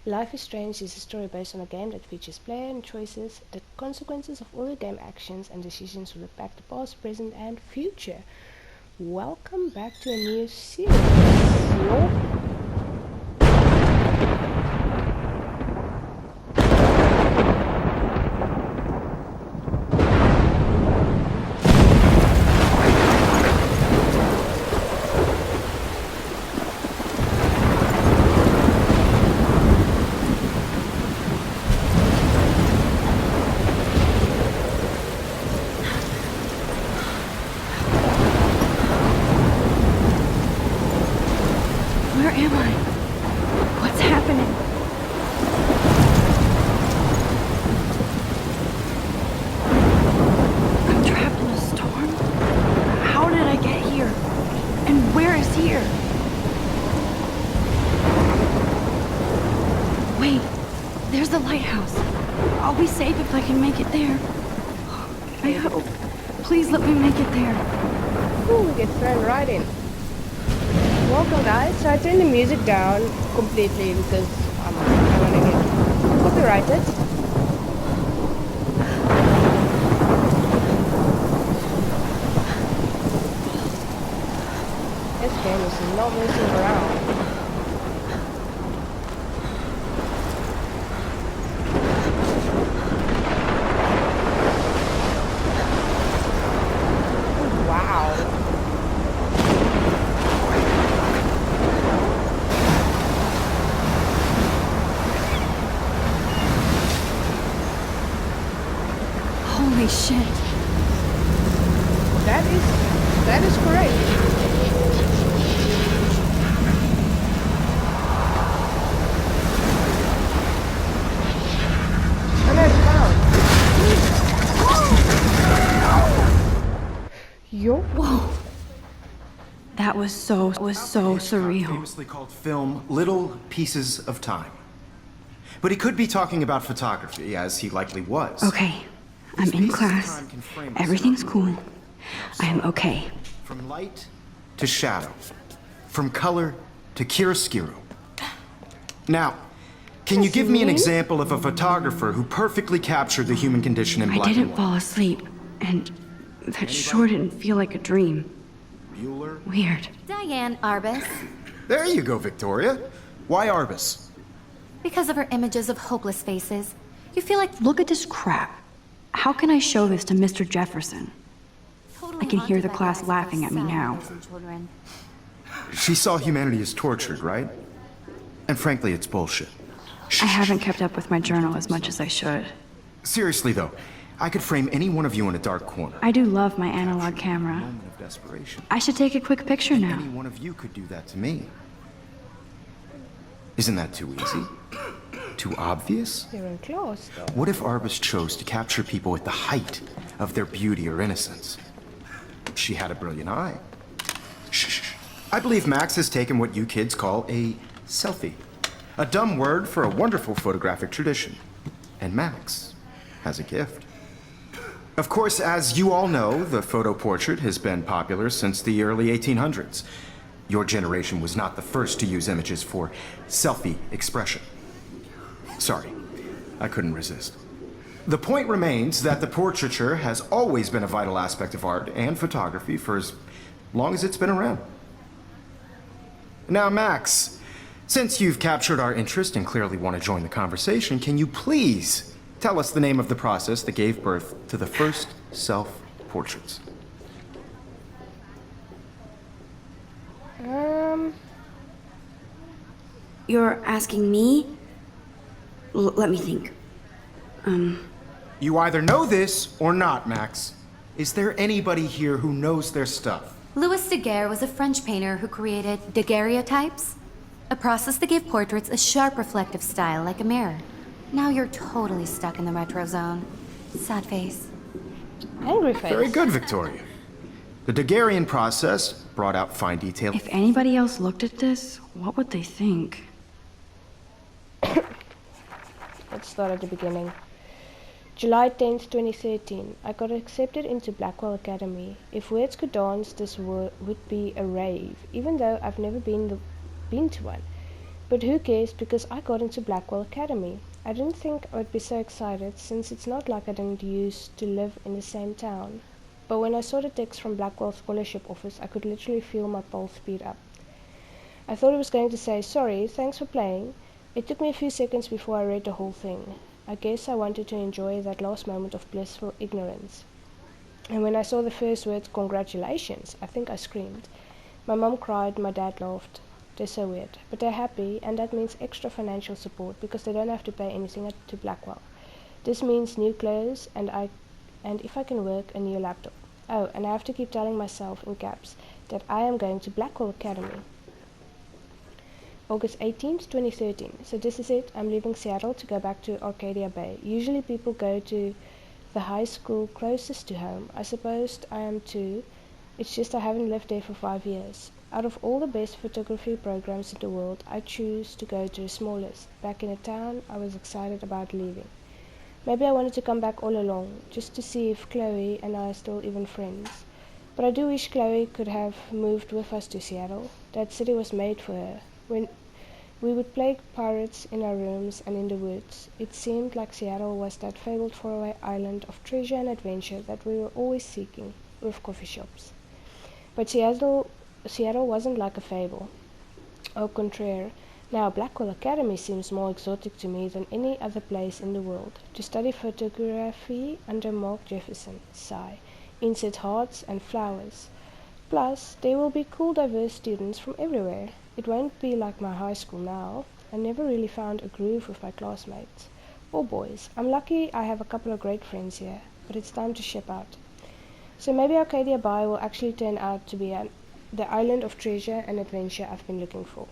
Life is Strange is a story based on a game that features player and choices, the consequences of all the game actions and decisions will impact the past, present and future. Welcome back to a new series. Where am I? What's happening? I'm trapped in a storm? How did I get here? And where is here? Wait, there's the lighthouse. I'll be safe if I can make it there. I hope. Please let me make it there. Ooh, get thrown right in. Welcome guys, so I turned the music down completely because I want to get copyrighted. This game is not messing around. Holy shit. That is correct. And I found. Yo. Whoa. That was so surreal. Famously called film Little Pieces of Time. But he could be talking about photography, as he likely was. Okay. I'm in class. Everything's cool. I am okay. From light to shadow. From color to chiaroscuro. Now, can you give me an example of a photographer who perfectly captured the human condition in black and I didn't white? fall asleep, and that sure didn't feel like a dream. Bueller? Weird. Diane Arbus. There you go, Victoria. Why Arbus? Because of her images of hopeless faces. You feel like Look at this crap. How can I show this to Mr. Jefferson? I can hear the class laughing at me now. She saw humanity as tortured, right? And frankly, it's bullshit. I haven't kept up with my journal as much as I should. Seriously, though, I could frame any one of you in a dark corner. I do love my analog camera. Moment of desperation. I should take a quick picture now. Any one of you could do that to me. Isn't that too easy? Too obvious? You're in class though. What if Arbus chose to capture people at the height of their beauty or innocence? She had a brilliant eye. Shh. I believe Max has taken what you kids call a selfie. A dumb word for a wonderful photographic tradition. And Max has a gift. Of course, as you all know, the photo portrait has been popular since the early 1800s. Your generation was not the first to use images for selfie expression. Sorry, I couldn't resist. The point remains that the portraiture has always been a vital aspect of art and photography for as long as it's been around. Now, Max, since you've captured our interest and clearly want to join the conversation, can you please tell us the name of the process that gave birth to the first self-portraits? You're asking me? Let me think. You either know this or not, Max. Is there anybody here who knows their stuff? Louis Daguerre was a French painter who created daguerreotypes, a process that gave portraits a sharp reflective style like a mirror. Now you're totally stuck in the retro zone. Sad face. Angry face. Very good, Victoria. The Daguerrean process brought out fine detail. If anybody else looked at this, what would they think? Let's start at the beginning. July 10th, 2013. I got accepted into Blackwell Academy. If words could dance, this would be a rave, even though I've never been to one. But who cares, because I got into Blackwell Academy. I didn't think I would be so excited, since it's not like I didn't used to live in the same town. But when I saw the text from Blackwell Scholarship Office, I could literally feel my pulse speed up. I thought it was going to say, "Sorry, thanks for playing." It took me a few seconds before I read the whole thing. I guess I wanted to enjoy that last moment of blissful ignorance. And when I saw the first word, "Congratulations," I think I screamed. My mom cried, my dad laughed. They're so weird. But they're happy, and that means extra financial support because they don't have to pay anything to Blackwell. This means new clothes, and if I can work, a new laptop. Oh, and I have to keep telling myself in caps that I am going to Blackwell Academy. August 18th, 2013. So this is it. I'm leaving Seattle to go back to Arcadia Bay. Usually people go to the high school closest to home. I suppose I am too. It's just I haven't lived there for 5 years. Out of all the best photography programs in the world, I choose to go to the smallest. Back in the town, I was excited about leaving. Maybe I wanted to come back all along, just to see if Chloe and I are still even friends. But I do wish Chloe could have moved with us to Seattle. That city was made for her. When we would play pirates in our rooms and in the woods, it seemed like Seattle was that fabled faraway island of treasure and adventure that we were always seeking, with coffee shops. But Seattle wasn't like a fable. Au contraire, now Blackwell Academy seems more exotic to me than any other place in the world. To study photography under Mark Jefferson, sigh. Insert hearts and flowers. Plus, there will be cool diverse students from everywhere. It won't be like my high school now. I never really found a groove with my classmates. Or boys. I'm lucky I have a couple of great friends here, but it's time to ship out. So maybe Arcadia Bay will actually turn out to be the island of treasure and adventure I've been looking for.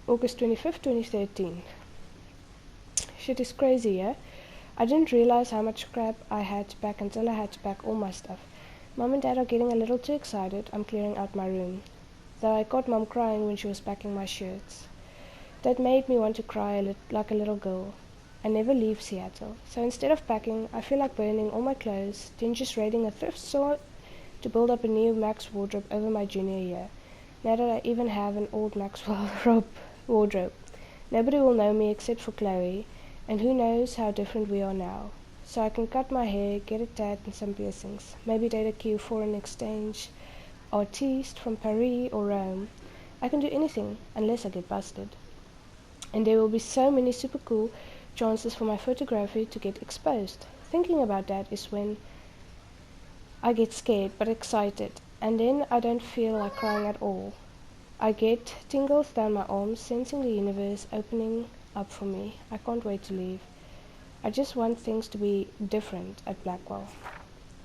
August 25th, 2013. Shit is crazy, yeah? I didn't realize how much crap I had to pack until I had to pack all my stuff. Mom and Dad are getting a little too excited. I'm clearing out my room. Though I caught Mom crying when she was packing my shirts. That made me want to cry like a little girl. I never leave Seattle. So instead of packing, I feel like burning all my clothes, then just raiding a thrift store to build up a new Max wardrobe over my junior year. Now that I even have an old Maxwell wardrobe. Nobody will know me except for Chloe, and who knows how different we are now. So I can cut my hair, get a tat and some piercings, maybe date a cute foreign exchange artiste from Paris or Rome. I can do anything, unless I get busted. And there will be so many super cool chances for my photography to get exposed. Thinking about that is when I get scared but excited, and then I don't feel like crying at all. I get tingles down my arms, sensing the universe opening up for me. I can't wait to leave. I just want things to be different at Blackwell.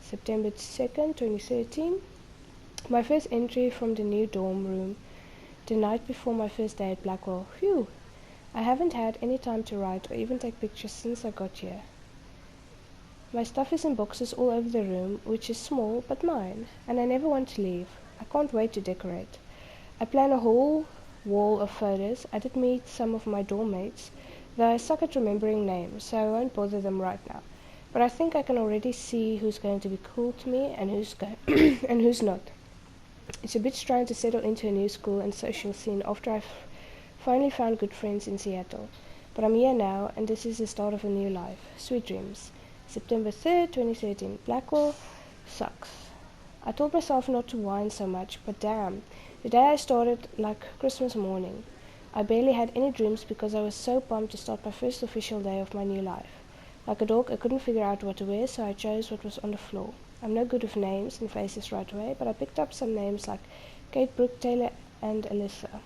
September 2nd, 2013. My first entry from the new dorm room, the night before my first day at Blackwell. Phew! I haven't had any time to write or even take pictures since I got here. My stuff is in boxes all over the room, which is small but mine, and I never want to leave. I can't wait to decorate. I plan a whole wall of photos. I did meet some of my dorm mates, though I suck at remembering names, so I won't bother them right now. But I think I can already see who's going to be cool to me and and who's not. It's a bit strange to settle into a new school and social scene after I've finally found good friends in Seattle. But I'm here now, and this is the start of a new life. Sweet dreams. September 3rd, 2013. Blackwell sucks. I told myself not to whine so much, but damn, the day I started like Christmas morning. I barely had any dreams because I was so pumped to start my first official day of my new life. Like a dog, I couldn't figure out what to wear, so I chose what was on the floor. I'm no good with names and faces right away, but I picked up some names like Kate, Brooke, Taylor, and Alyssa.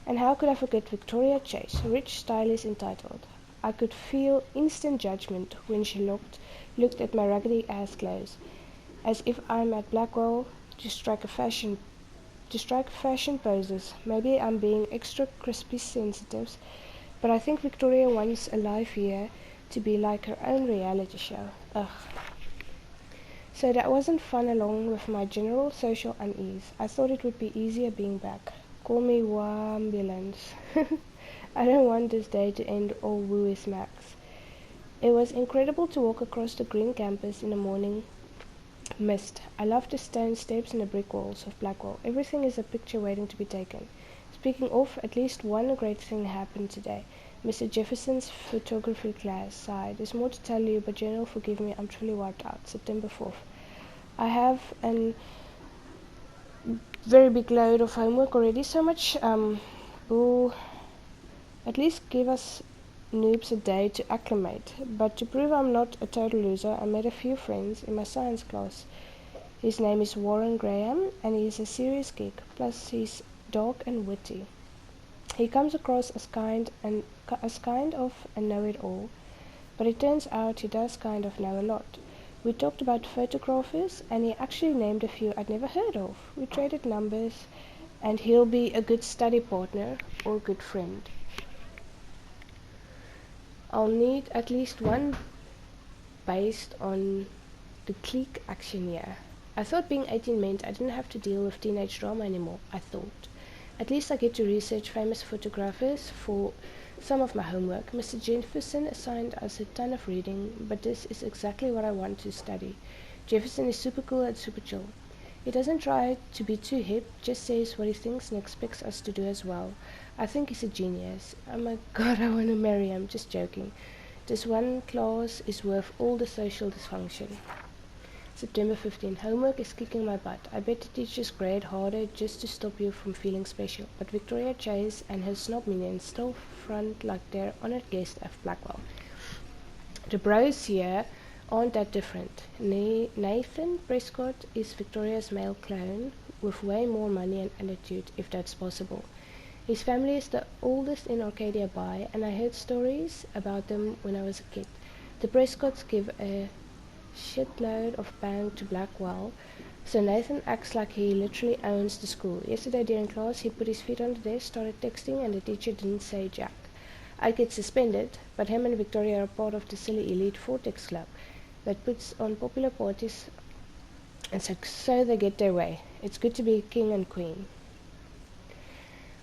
And how could I forget Victoria Chase, rich, stylish, entitled? I could feel instant judgment when she looked at my raggedy ass clothes, as if I'm at Blackwell to strike fashion poses. Maybe I'm being extra crispy sensitive, but I think Victoria wants a life here to be like her own reality show. Ugh. So that wasn't fun along with my general social unease. I thought it would be easier being back. Call me Wambulance. I don't want this day to end all woo is Max. It was incredible to walk across the green campus in the morning Missed. I love the stone steps and the brick walls of Blackwell. Everything is a picture waiting to be taken. Speaking of, at least one great thing happened today. Mr. Jefferson's photography class sighed. There's more to tell you, but General, forgive me, I'm truly wiped out. September 4th. I have an very big load of homework already. So much, at least give us noobs a day to acclimate. But to prove I'm not a total loser, I made a few friends in my science class. His name is Warren Graham, and he is a serious geek, plus he's dark and witty. He comes across as kind of a know-it-all, but it turns out he does kind of know a lot. We talked about photographers, and he actually named a few I'd never heard of. We traded numbers, and he'll be a good study partner or good friend. I'll need at least one based on the clique action here. I thought being 18 meant I didn't have to deal with teenage drama anymore, I thought. At least I get to research famous photographers for some of my homework. Mr. Jefferson assigned us a ton of reading, but this is exactly what I want to study. Jefferson is super cool and super chill. He doesn't try to be too hip, just says what he thinks and expects us to do as well. I think he's a genius. Oh my god, I want to marry him. Just joking. This one class is worth all the social dysfunction. September 15. Homework is kicking my butt. I bet the teachers grade harder just to stop you from feeling special. But Victoria Chase and her snob minions still front like they're honored guests at Blackwell. The bros here aren't that different. Nathan Prescott is Victoria's male clone with way more money and attitude, if that's possible. His family is the oldest in Arcadia Bay, and I heard stories about them when I was a kid. The Prescotts give a shitload of bang to Blackwell, so Nathan acts like he literally owns the school. Yesterday during class, he put his feet on the desk, started texting, and the teacher didn't say jack. I get suspended, but him and Victoria are part of the silly elite Vortex Club that puts on popular parties, and so they get their way. It's good to be king and queen.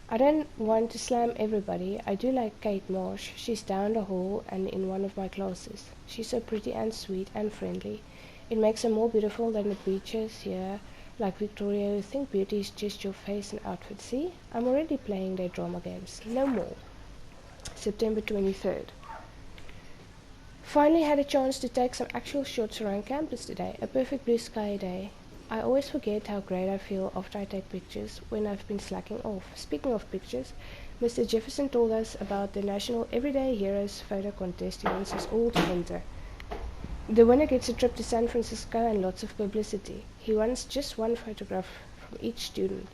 I don't want to slam everybody. I do like Kate Marsh. She's down the hall and in one of my classes. She's so pretty and sweet and friendly. It makes her more beautiful than the preachers here, like Victoria, who think beauty is just your face and outfit. See, I'm already playing their drama games. No more. September 23rd. Finally had a chance to take some actual shots around campus today. A perfect blue sky day. I always forget how great I feel after I take pictures when I've been slacking off. Speaking of pictures, Mr. Jefferson told us about the National Everyday Heroes photo contest he wants us all to enter. The winner gets a trip to San Francisco and lots of publicity. He wants just one photograph from each student.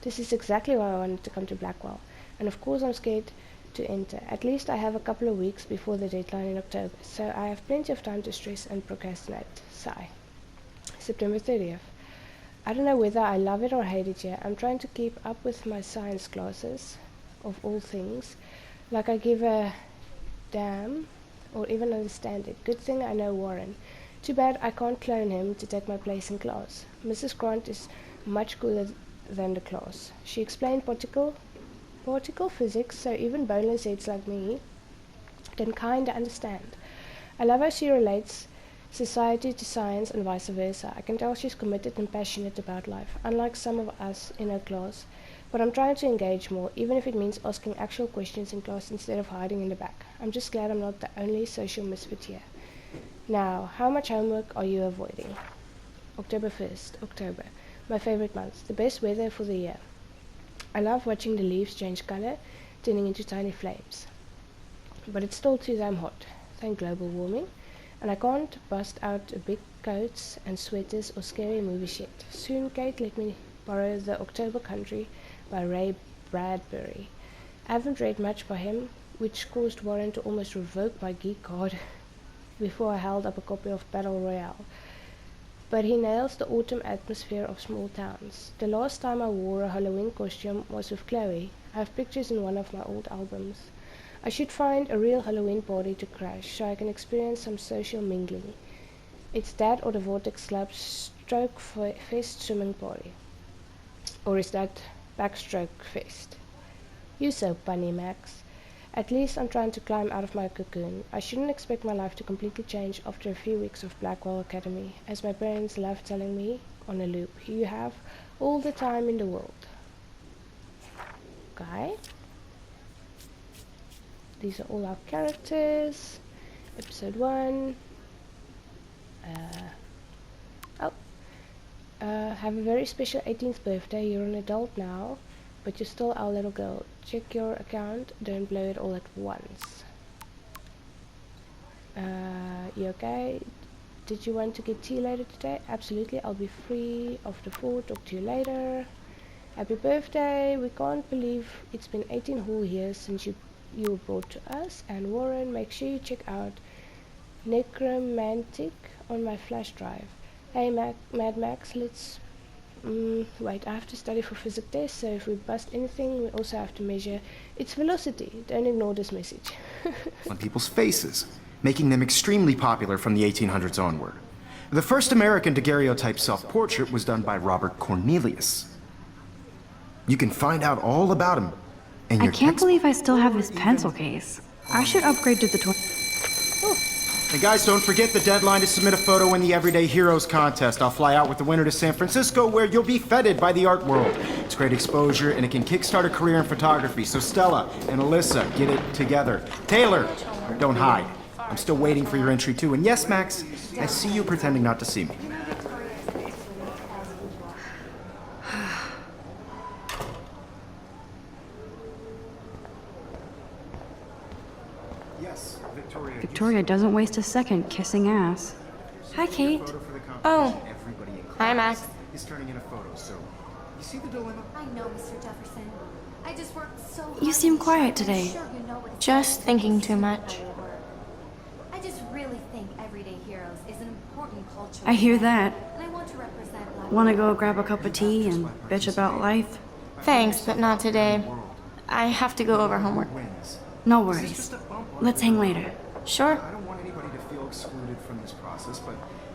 This is exactly why I wanted to come to Blackwell. And of course I'm scared to enter. At least I have a couple of weeks before the deadline in October, so I have plenty of time to stress and procrastinate. Sigh. September 30th. I don't know whether I love it or hate it yet. I'm trying to keep up with my science classes, of all things. Like I give a damn, or even understand it. Good thing I know Warren. Too bad I can't clone him to take my place in class. Mrs. Grant is much cooler than the class. She explained particle physics, so even boneless heads like me can kinda understand. I love how she relates society to science and vice versa. I can tell she's committed and passionate about life, unlike some of us in her class. But I'm trying to engage more, even if it means asking actual questions in class instead of hiding in the back. I'm just glad I'm not the only social misfit here. Now, how much homework are you avoiding? October 1st. October. My favorite month. The best weather for the year. I love watching the leaves change color, turning into tiny flames. But it's still too damn hot. Thank global warming. And I can't bust out big coats and sweaters or scary movie shit. Soon Kate let me borrow The October Country by Ray Bradbury. I haven't read much by him, which caused Warren to almost revoke my geek card before I held up a copy of Battle Royale. But he nails the autumn atmosphere of small towns. The last time I wore a Halloween costume was with Chloe. I have pictures in one of my old albums. I should find a real Halloween party to crash so I can experience some social mingling. It's that or the Vortex Club's Stroke Fest swimming party. Or is that Backstroke Fest? You so punny, Max. At least I'm trying to climb out of my cocoon. I shouldn't expect my life to completely change after a few weeks of Blackwell Academy, as my parents love telling me on a loop. You have all the time in the world. Okay. These are all our characters. Episode 1. Have a very special 18th birthday. You're an adult now, but you're still our little girl. Check your account. Don't blow it all at once. You okay? Did you want to get tea later today? Absolutely. I'll be free after 4. Talk to you later. Happy birthday. We can't believe it's been 18 whole years since you were brought to us. And Warren, make sure you check out Necromantic on my flash drive. Hey Mad Max, let's wait, I have to study for physics test, so if we bust anything we also have to measure its velocity. Don't ignore this message. On people's faces, making them extremely popular from the 1800s onward. The first American daguerreotype self-portrait was done by Robert Cornelius. You can find out all about him. And I can't believe I still have this pencil case. I should upgrade to the 20. And guys, don't forget the deadline to submit a photo in the Everyday Heroes contest. I'll fly out with the winner to San Francisco, where you'll be feted by the art world. It's great exposure, and it can kickstart a career in photography. So Stella and Alyssa, get it together. Taylor, don't hide. I'm still waiting for your entry too. And yes, Max, I see you pretending not to see me. Yes, Victoria. Victoria doesn't waste a second kissing ass. Hi, Kate. Oh. Hi, Max. Is turning in a photo, so you see the dilemma? I know, Mr. Jefferson. I just worked so hard. You seem quiet today. Just thinking too much. I just really think Everyday Heroes is an important culture. I hear that. And I want to represent Black. Wanna go grab a cup of tea and bitch about life? Thanks, but not today. I have to go over homework. No worries. Let's hang later. Sure. I don't want anybody to feel excluded from this process, but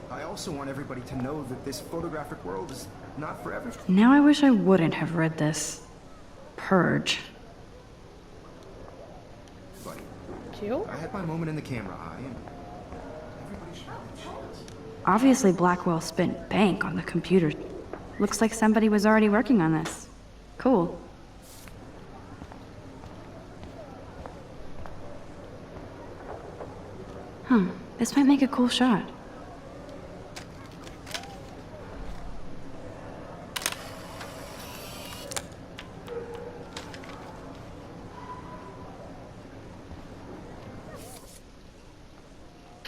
I also want everybody to know that this photographic world is not for everyone. Now I wish I wouldn't have read this. Purge. But Chill. I had my moment in the camera eye, and everybody should have a chance. Obviously Blackwell spent bank on the computer. Looks like somebody was already working on this. Cool. This might make a cool shot.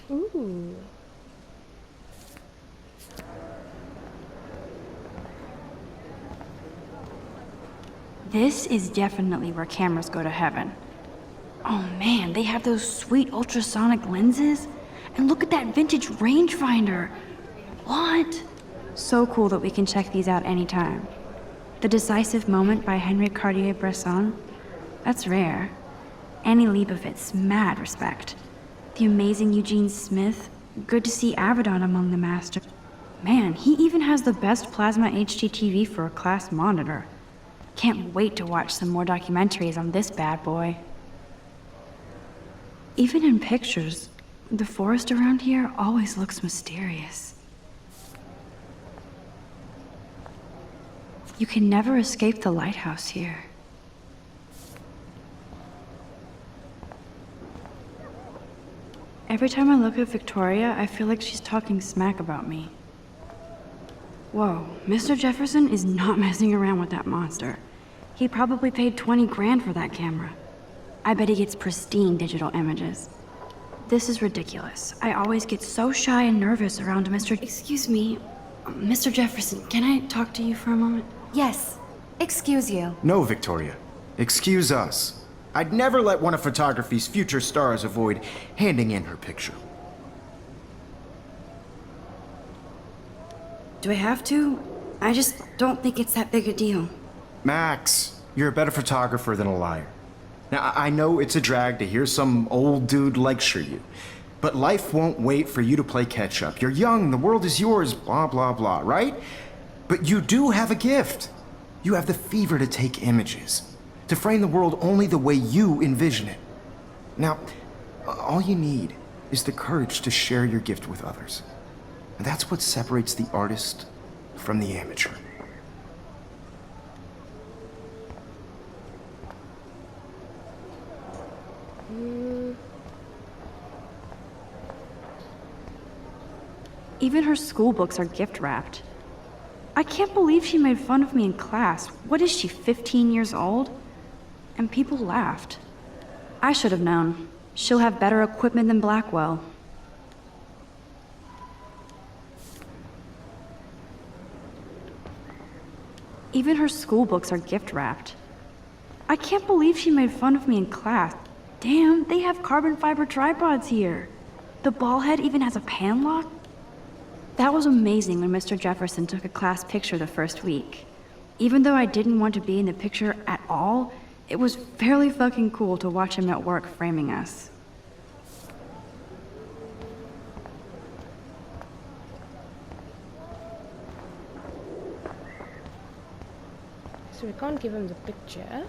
Ooh. This is definitely where cameras go to heaven. Oh man, they have those sweet ultrasonic lenses. And look at that vintage rangefinder. What? So cool that we can check these out anytime. The Decisive Moment by Henry Cartier-Bresson. That's rare. Annie Leibovitz, mad respect. The amazing Eugene Smith. Good to see Avedon among the masters. Man, he even has the best plasma HDTV for a class monitor. Can't wait to watch some more documentaries on this bad boy. Even in pictures, the forest around here always looks mysterious. You can never escape the lighthouse here. Every time I look at Victoria, I feel like she's talking smack about me. Whoa, Mr. Jefferson is not messing around with that monster. He probably paid 20 grand for that camera. I bet he gets pristine digital images. This is ridiculous. I always get so shy and nervous around Mr. Excuse me, Mr. Jefferson, can I talk to you for a moment? Yes. Excuse you. No, Victoria. Excuse us. I'd never let one of photography's future stars avoid handing in her picture. Do I have to? I just don't think it's that big a deal. Max, you're a better photographer than a liar. Now, I know it's a drag to hear some old dude lecture you, but life won't wait for you to play catch-up. You're young, the world is yours, blah, blah, blah, right? But you do have a gift. You have the fever to take images, to frame the world only the way you envision it. Now, all you need is the courage to share your gift with others. And that's what separates the artist from the amateur. Even her school books are gift wrapped. I can't believe she made fun of me in class. What is she, 15 years old? And people laughed. I should have known. She'll have better equipment than Blackwell. Even her school books are gift wrapped. I can't believe she made fun of me in class. Damn, they have carbon fiber tripods here. The ball head even has a pan lock. That was amazing when Mr. Jefferson took a class picture the first week. Even though I didn't want to be in the picture at all, it was fairly fucking cool to watch him at work framing us. So we can't give him the picture.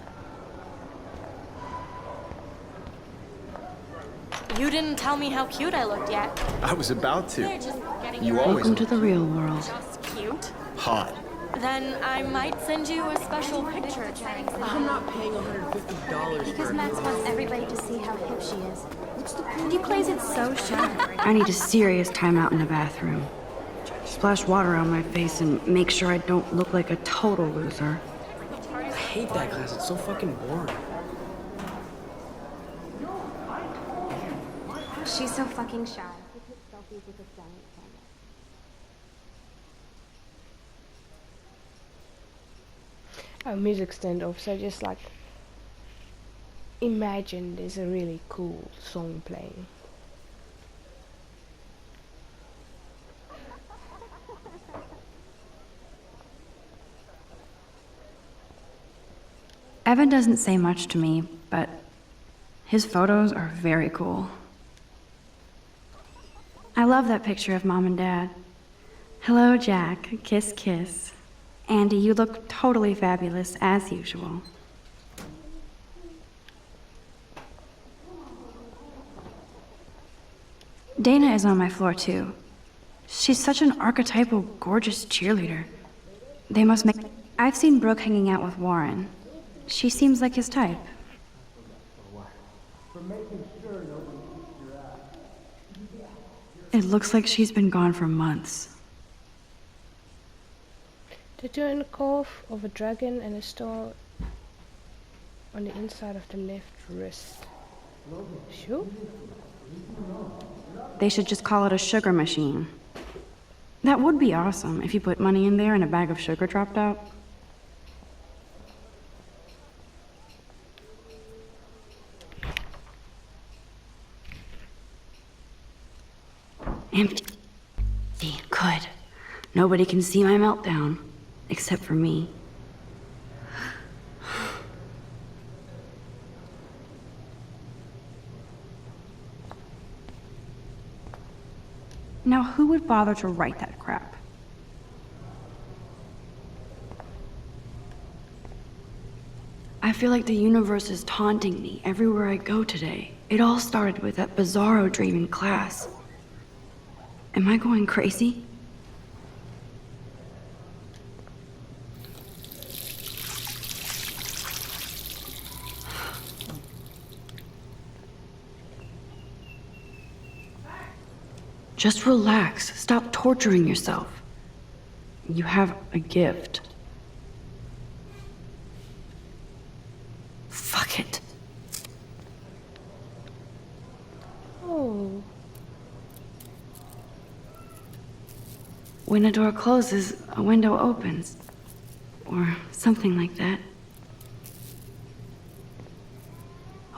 You didn't tell me how cute I looked yet. I was about to. They're just getting You you always Welcome to the real world. just cute. hot. Then I might send you a special picture. I'm not paying $150 Because for Max wants everybody to see how hip she is. And he plays it so sharp. I need a serious timeout in the bathroom. Splash water on my face and make sure I don't look like a total loser. I hate that class. It's so fucking boring. She's so fucking shy. Oh, music's turned off, so just like imagine there's a really cool song playing. Evan doesn't say much to me, but his photos are very cool. I love that picture of Mom and Dad. Hello, Jack. Kiss, kiss. Andy, you look totally fabulous, as usual. Dana is on my floor, too. She's such an archetypal, gorgeous cheerleader. They must make... I've seen Brooke hanging out with Warren. She seems like his type. It looks like she's been gone for months. Tattoo and a calf of a dragon and a star on the inside of the left wrist. Sure. They should just call it a sugar machine. That would be awesome if you put money in there and a bag of sugar dropped out. Empty. Good. Nobody can see my meltdown, except for me. Now, who would bother to write that crap? I feel like the universe is taunting me everywhere I go today. It all started with that bizarro dream in class. Am I going crazy? Just relax. Stop torturing yourself. You have a gift. Fuck it. Oh. When a door closes, a window opens. Or something like that.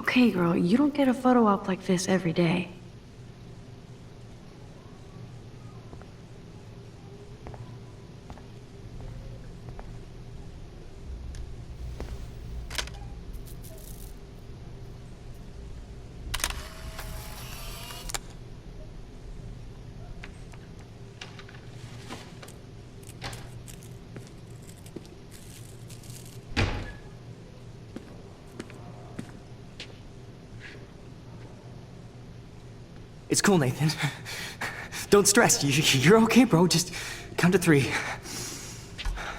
Okay, girl, you don't get a photo op like this every day. It's cool, Nathan. Don't stress. You're okay, bro. Just count to 3.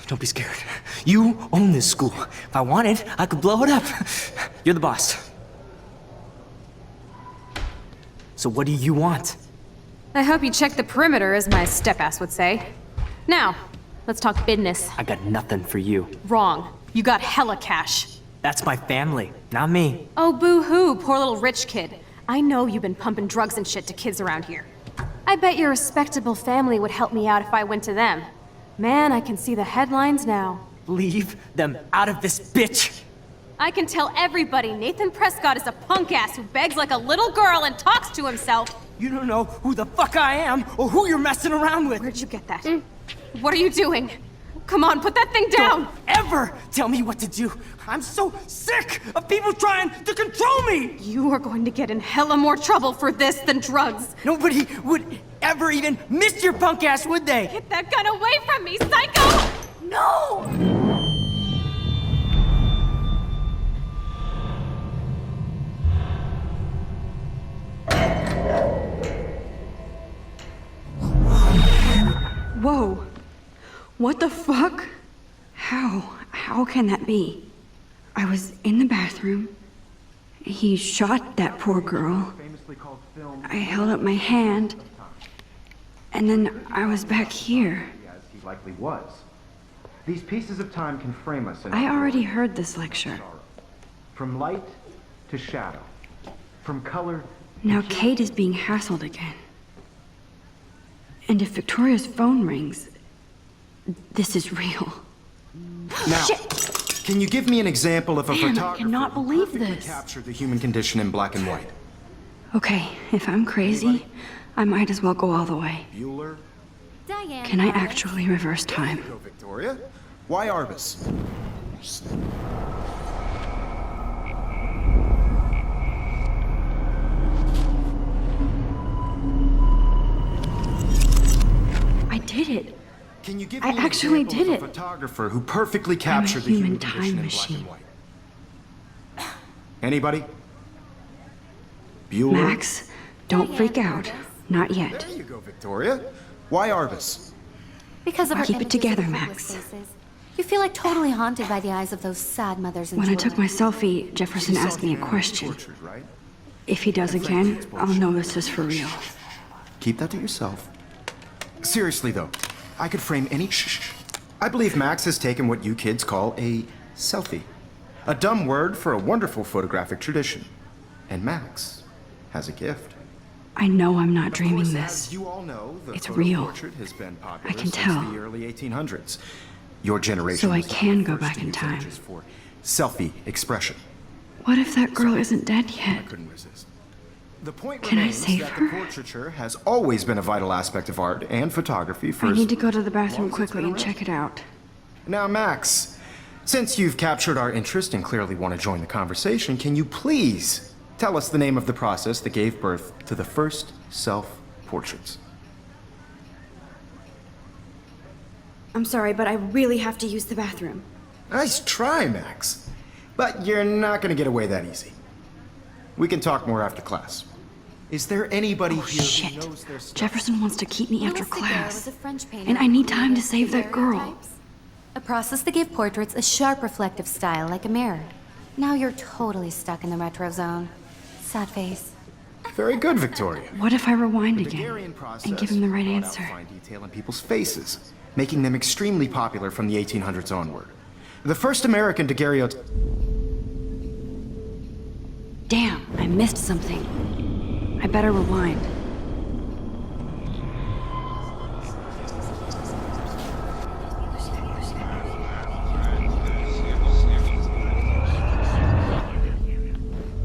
Don't be scared. You own this school. If I wanted, I could blow it up. You're the boss. So what do you want? I hope you check the perimeter, as my step-ass would say. Now, let's talk business. I got nothing for you. Wrong. You got hella cash. That's my family, not me. Oh, boo-hoo, poor little rich kid. I know you've been pumping drugs and shit to kids around here. I bet your respectable family would help me out if I went to them. Man, I can see the headlines now. Leave them out of this bitch! I can tell everybody Nathan Prescott is a punk ass who begs like a little girl and talks to himself. You don't know who the fuck I am or who you're messing around with. Where'd you get that? What are you doing? Come on, put that thing down! Don't ever tell me what to do! I'm so sick of people trying to control me! You are going to get in hella more trouble for this than drugs. Nobody would ever even miss your punk ass, would they? Get that gun away from me, psycho! No! Whoa. What the fuck? How can that be? I was in the bathroom. He shot that poor girl. I held up my hand. And then I was back here. As he likely was. These pieces of time can frame us in I already heard this lecture. from light to shadow, from color. Now Kate is being hassled again. And if Victoria's phone rings, this is real. Now, Shit! can you give me an example of a Man, I photographer cannot who believe perfectly this. captured the human condition in black and white? Okay, if I'm crazy, I might as well go all the way. Bueller? Diane. Can I actually reverse time? Go, Victoria. Why Arbus? I did it. Can you give I me an actually example did of a it. photographer who perfectly captured the human human condition time in black and machine. white? Anybody? Bueller? Max, don't freak out. Not yet. There you go, Victoria. Why Arbus? Because of her Keep it images together, of Max. hopeless faces. You feel like totally haunted by the eyes of those sad mothers and When I children. took my selfie, Jefferson You saw asked me a the animal question. tortured, right? If he does again, I'll know this is for real. Keep that to yourself. Seriously, though, I could frame any shh. I believe Max has taken what you kids call a selfie. A dumb word for a wonderful photographic tradition. And Max has a gift. I know I'm not Of dreaming course, this. as you all know, the It's photo real. portrait has been popular I can since tell. the early 1800s. Your generation So I was the can go first back to in use time. images for selfie expression. What if that girl isn't dead I yet? couldn't resist. The point Can I remains save that her? the portraiture has always been a vital aspect of art and photography for I as need to go to the bathroom long as it's quickly been and around. check it out. Now, Max, since you've captured our interest and clearly want to join the conversation, can you please tell us the name of the process that gave birth to the first self-portraits? I'm sorry, but I really have to use the bathroom. Nice try, Max. But you're not going to get away that easy. We can talk more after class. Is there anybody Oh, here shit. who knows their stuff? Jefferson wants to keep me after Louis Daguerre class. was a French painter And I need who time to created save that girl. daguerreotypes, a process that gave portraits a sharp reflective style like a mirror. Now you're totally stuck in the retro zone. Sad face. Very good, Victoria. What if I rewind The again Daguerrean process and give him the right brought out answer? fine detail in people's faces, making them extremely popular from the 1800s onward. The first American daguerreotype. Damn, I missed something. I better rewind.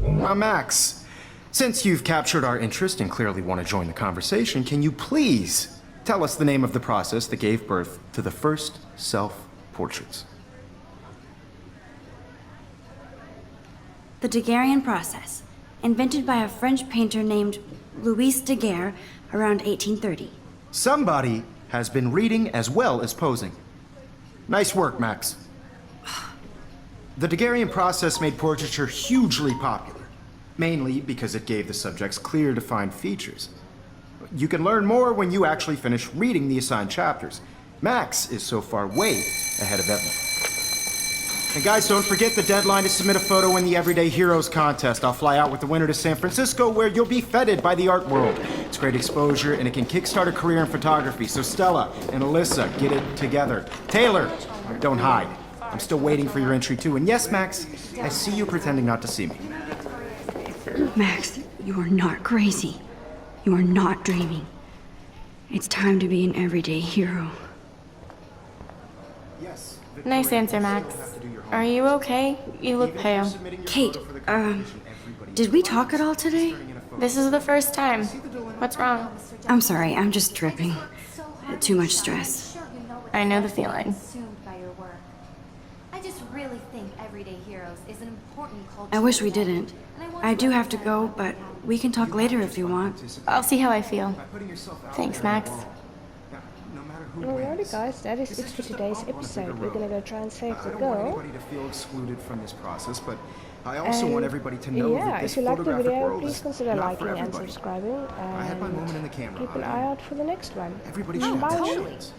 Now, Max, since you've captured our interest and clearly want to join the conversation, can you please tell us the name of the process that gave birth to the first self-portraits? The Daguerrean process, invented by a French painter named Louis Daguerre around 1830. Somebody has been reading as well as posing. Nice work, Max. The Daguerrean process made portraiture hugely popular. mainly because it gave the subjects clear, defined features. You can learn more when you actually finish reading the assigned chapters. Max is so far way ahead of Evan. And guys, don't forget the deadline to submit a photo in the Everyday Heroes contest. I'll fly out with the winner to San Francisco, where you'll be feted by the art world. It's great exposure, and it can kickstart a career in photography. So Stella and Alyssa, get it together. Taylor, don't hide. I'm still waiting for your entry too. And yes, Max, I see you pretending not to see me. Max, you are not crazy. You are not dreaming. It's time to be an everyday hero. Yes. Nice answer, Max. Are you okay? You look pale. Kate, did we talk at all today? This is the first time. What's wrong? I'm sorry, I'm just dripping. Too much stress. I know the feeling. Consumed by your work. I just really think Everyday Heroes is an important culture. I wish we didn't. I do have to go, but we can talk later if you want. I'll see how I feel. Thanks, Max. Alrighty guys, that is it for today's episode. We're gonna go try and save the I don't want girl. anybody to feel excluded from this process, but I also want everybody to know that this if you liked the photographic video, world please is consider not for liking and everybody. subscribing, I had my moment in the and camera. keep an eye out for the next one. Everybody should have Bye. that chance.